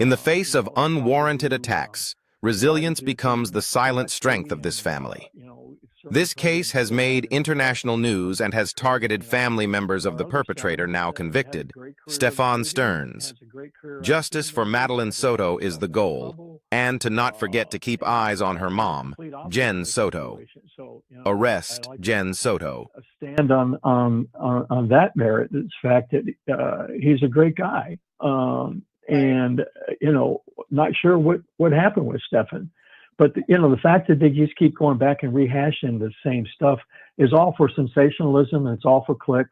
In the face of unwarranted attacks, resilience becomes the silent strength of this family. This case has made international news and has targeted family members of the perpetrator now convicted, Stephan Sterns. Justice for Madeline Soto is the goal, and to not forget to keep eyes on her mom, Jen Soto. Arrest Jen Soto. Stand on that merit, the fact that he's a great guy, and not sure what happened with Stephan, but the fact that they just keep going back and rehashing the same stuff is all for sensationalism, and it's all for click.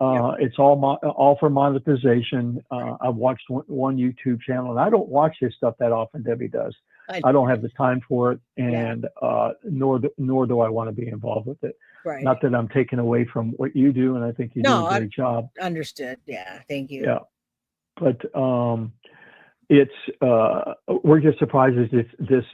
It's all for monetization. I've watched one YouTube channel, and I don't watch this stuff that often. Debbie does. I don't have the time for it, and nor do I want to be involved with it. Right. Not that I'm taking away from what you do, and I think you do a great job. Understood. Yeah. Thank you. Yeah, but it's we're just surprised at this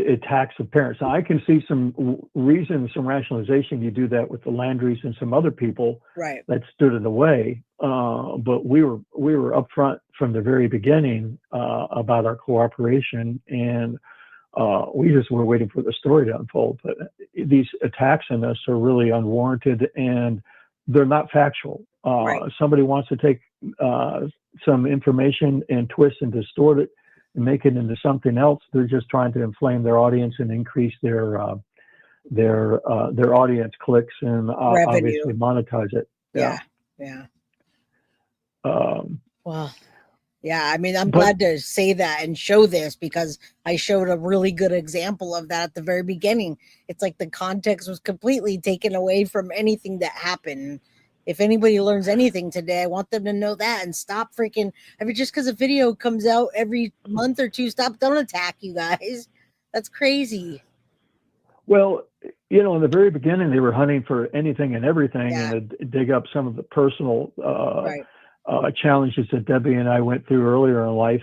attacks of parents. Now, I can see some reason, some rationalization. You do that with the Landrys and some other people that stood in the way. But we were upfront from the very beginning about our cooperation, and we just were waiting for the story to unfold. But these attacks on us are really unwarranted, and they're not factual. Somebody wants to take some information and twist and distort it and make it into something else. They're just trying to inflame their audience and increase their audience clicks and obviously monetize it. Yeah. Well, yeah, I mean, I'm glad to say that and show this, because I showed a really good example of that at the very beginning. It's like the context was completely taken away from anything that happened. If anybody learns anything today, I want them to know that, and stop freaking. I mean, just because a video comes out every month or two, don't attack you guys. That's crazy. Well, in the very beginning, they were hunting for anything and everything, and to dig up some of the personal challenges that Debbie and I went through earlier in life.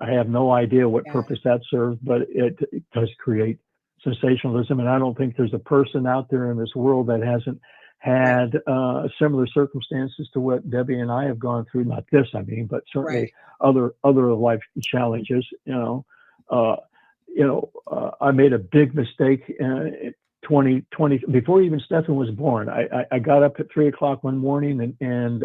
I have no idea what purpose that served, but it does create sensationalism. And I don't think there's a person out there in this world that hasn't had similar circumstances to what Debbie and I have gone through. Not this, I mean, but certainly other life challenges. I made a big mistake in 2020 before even Stephan was born. I got up at 3:00 one morning and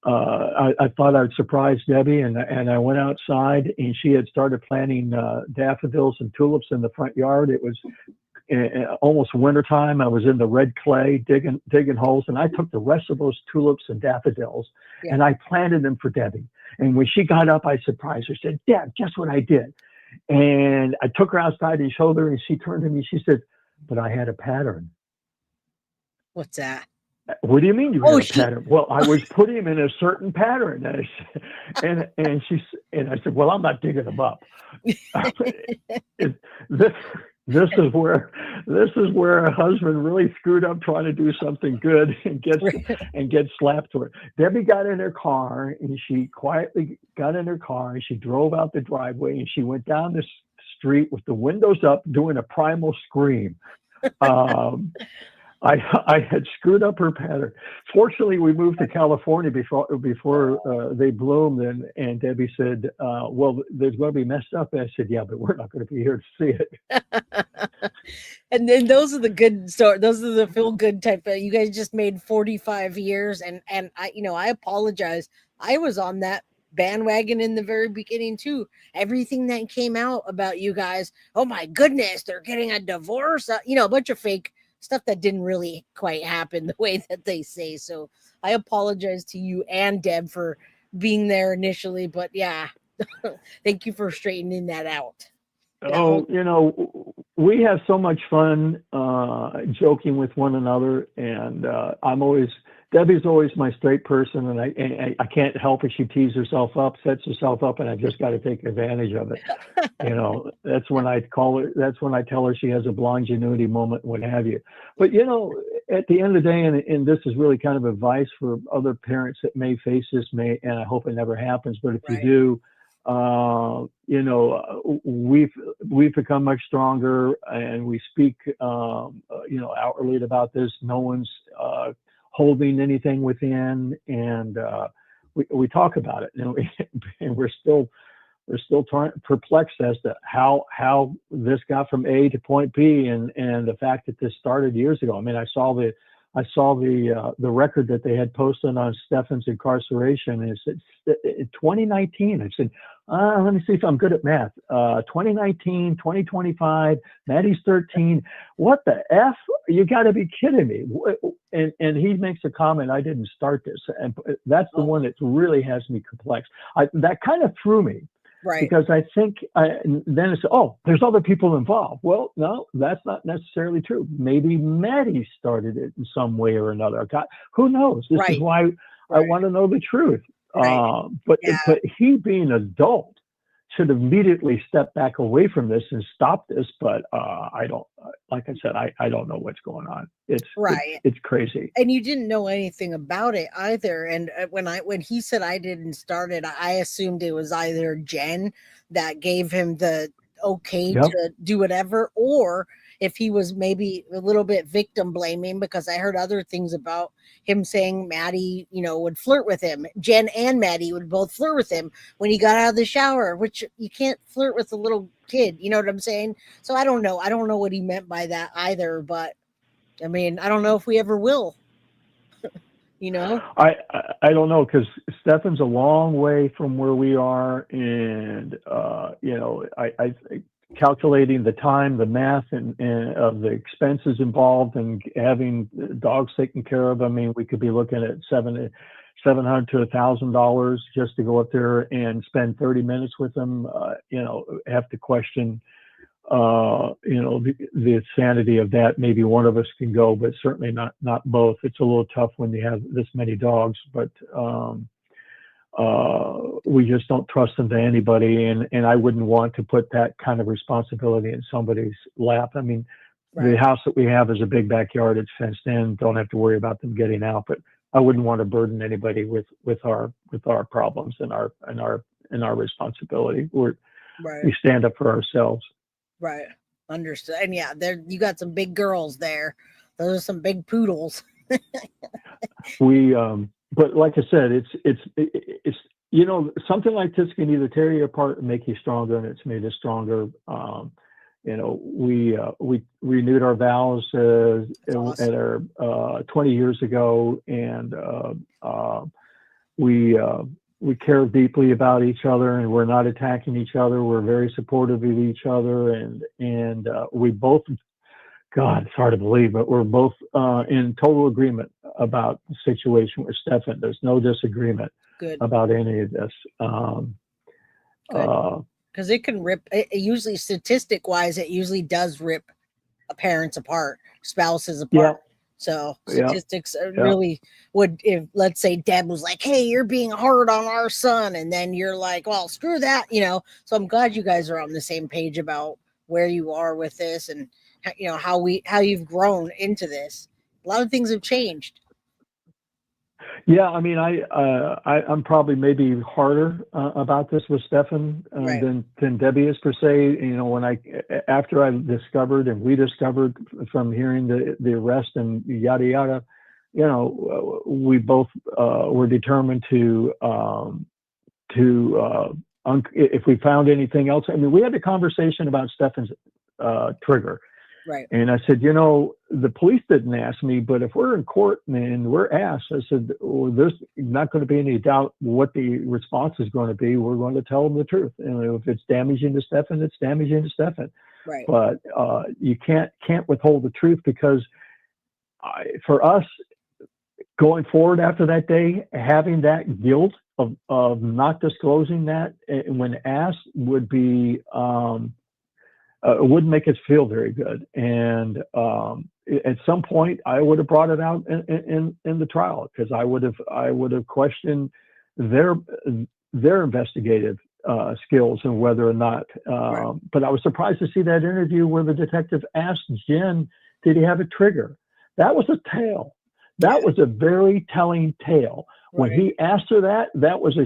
I thought I'd surprise Debbie, and I went outside, and she had started planting daffodils and tulips in the front yard. It was almost wintertime. I was in the red clay digging holes, and I took the rest of those tulips and daffodils and I planted them for Debbie. And when she got up, I surprised her, said, "Deb, guess what I did?" And I took her outside and showed her, and she turned to me, she said, "But I had a pattern." What's that? What do you mean you had a pattern? Well, I was putting them in a certain pattern. And I said, "Well, I'm not digging them up." This is where a husband really screwed up trying to do something good and gets slapped for it. Debbie got in her car, and she quietly got in her car, and she drove out the driveway, and she went down the street with the windows up doing a primal scream. I had screwed up her pattern. Fortunately, we moved to California before they bloomed, and Debbie said, "Well, there's going to be messed up." And I said, "Yeah, but we're not going to be here to see it." And then those are the good stories. Those are the feel good type of. You guys just made 45 years, and I apologize. I was on that bandwagon in the very beginning too. Everything that came out about you guys, oh my goodness, they're getting a divorce. A bunch of fake stuff that didn't really quite happen the way that they say. So I apologize to you and Deb for being there initially, but thank you for straightening that out. We have so much fun joking with one another, and Debbie's always my straight person, and I can't help it. She teases herself up, sets herself up, and I just got to take advantage of it. That's when I call her. That's when I tell her she has a blonde ingenuity moment, what have you. But at the end of the day, and this is really kind of advice for other parents that may face this, and I hope it never happens. But if you do, we've become much stronger, and we speak, outwardly about this. No one's holding anything within, and we talk about it, and we're still perplexed as to how this got from A to point B, and the fact that this started years ago. I mean, I saw the record that they had posted on Stephan's incarceration, and it said 2019. I said, let me see if I'm good at math. 2019, 2025, Maddie's 13. What the F? You got to be kidding me. And he makes a comment, I didn't start this. And that's the one that really has me perplexed. That kind of threw me. Right. Because I think then it's, there's other people involved. Well, no, that's not necessarily true. Maybe Maddie started it in some way or another. God, who knows? This is why I want to know the truth. Right. But he, being an adult, should immediately step back away from this and stop this. But I don't, like I said, I don't know what's going on. It's crazy. And you didn't know anything about it either. And when he said I didn't start it, I assumed it was either Jen that gave him the okay to do whatever, or if he was maybe a little bit victim blaming, because I heard other things about him saying Maddie, would flirt with him. Jen and Maddie would both flirt with him when he got out of the shower, which you can't flirt with a little kid. You know what I'm saying? So I don't know. I don't know what he meant by that either, but I mean, I don't know if we ever will. I don't know, because Stephan's a long way from where we are, and I calculating the time, the math, and of the expenses involved, and having dogs taken care of. I mean, we could be looking at $700 to $1,000 just to go up there and spend 30 minutes with them. Have to question the sanity of that. Maybe one of us can go, but certainly not both. It's a little tough when you have this many dogs, but we just don't trust them to anybody, and I wouldn't want to put that kind of responsibility in somebody's lap. I mean, the house that we have is a big backyard. It's fenced in. Don't have to worry about them getting out, but I wouldn't want to burden anybody with our problems and our responsibility. We stand up for ourselves. Right. Understood. And yeah, you got some big girls there. Those are some big poodles. But like I said, it's something like this can either tear you apart and make you stronger, and it's made us stronger. We renewed our vows at our 20 years ago, and we care deeply about each other, and we're not attacking each other. We're very supportive of each other, and we both, God, it's hard to believe, but we're both in total agreement about the situation with Stephan. There's no disagreement about any of this. Because it can rip, usually statistic wise, it usually does rip parents apart, spouses apart. Yeah. So statistics really would, if let's say Deb was like, hey, you're being hard on our son, and then you're like, well, screw that, So I'm glad you guys are on the same page about where you are with this, and how you've grown into this. A lot of things have changed. Yeah, I mean, I'm probably maybe harder about this with Stephan than Debbie is per se. After I discovered, and we discovered from hearing the arrest and yada yada, we both were determined to if we found anything else. I mean, we had a conversation about Stephan's trigger. Right. And I said, the police didn't ask me, but if we're in court and we're asked, I said, well, there's not going to be any doubt what the response is going to be. We're going to tell them the truth. And if it's damaging to Stephan, it's damaging to Stephan. Right. But you can't withhold the truth, because for us, going forward after that day, having that guilt of not disclosing that when asked would be it wouldn't make us feel very good. And at some point, I would have brought it out in the trial, because I would have questioned their investigative skills and whether or not. But I was surprised to see that interview where the detective asked Jen, "Did he have a trigger?" That was a tale. That was a very telling tale. When he asked her that was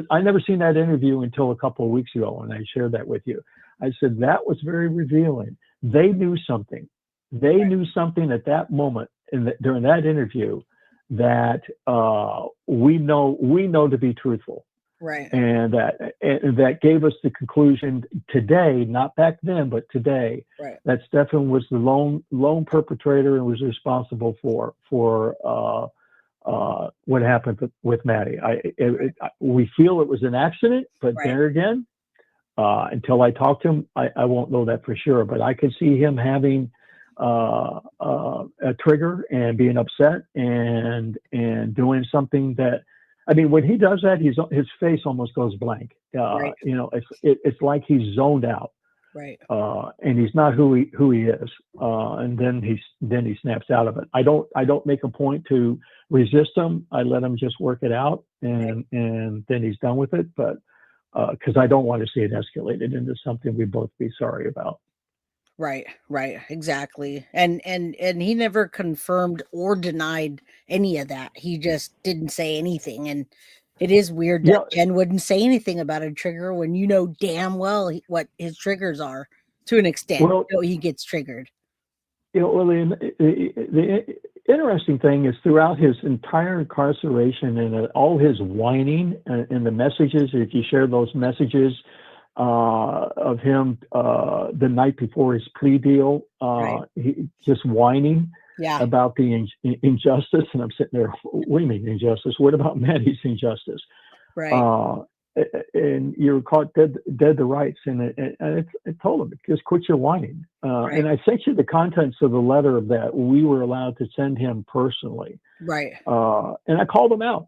I never seen that interview until a couple of weeks ago, and I shared that with you. I said that was very revealing. They knew something. They knew something at that moment during that interview that we know to be truthful. Right. And that gave us the conclusion today, not back then, but today, Right. that Stephan was the lone perpetrator and was responsible for what happened with Maddie. We feel it was an accident, but Right. there again, until I talk to him, I won't know that for sure. But I could see him having a trigger and being upset and doing something that, I mean, when he does that, his face almost goes blank. Right. You know, it's like he's zoned out. Right. And he's not who he is. And then he snaps out of it. I don't make a point to resist him. I let him just work it out, and then he's done with it. But because I don't want to see it escalated into something we both be sorry about. Right, right, exactly. And he never confirmed or denied any of that. He just didn't say anything. And it is weird Yeah. that Jen wouldn't say anything about a trigger when you know damn well what his triggers are to an extent. Well, You know, he gets triggered. You know, well, the interesting thing is throughout his entire incarceration and all his whining and the messages, if you share those messages of him the night before his plea deal, Right. he just whining Yeah. about the injustice. And I'm sitting there, what do you mean injustice? What about Maddie's injustice? Right. And you were caught dead to rights. And I told him, just quit your whining. Right. And I sent you the contents of the letter that we were allowed to send him personally. Right. And I called him out.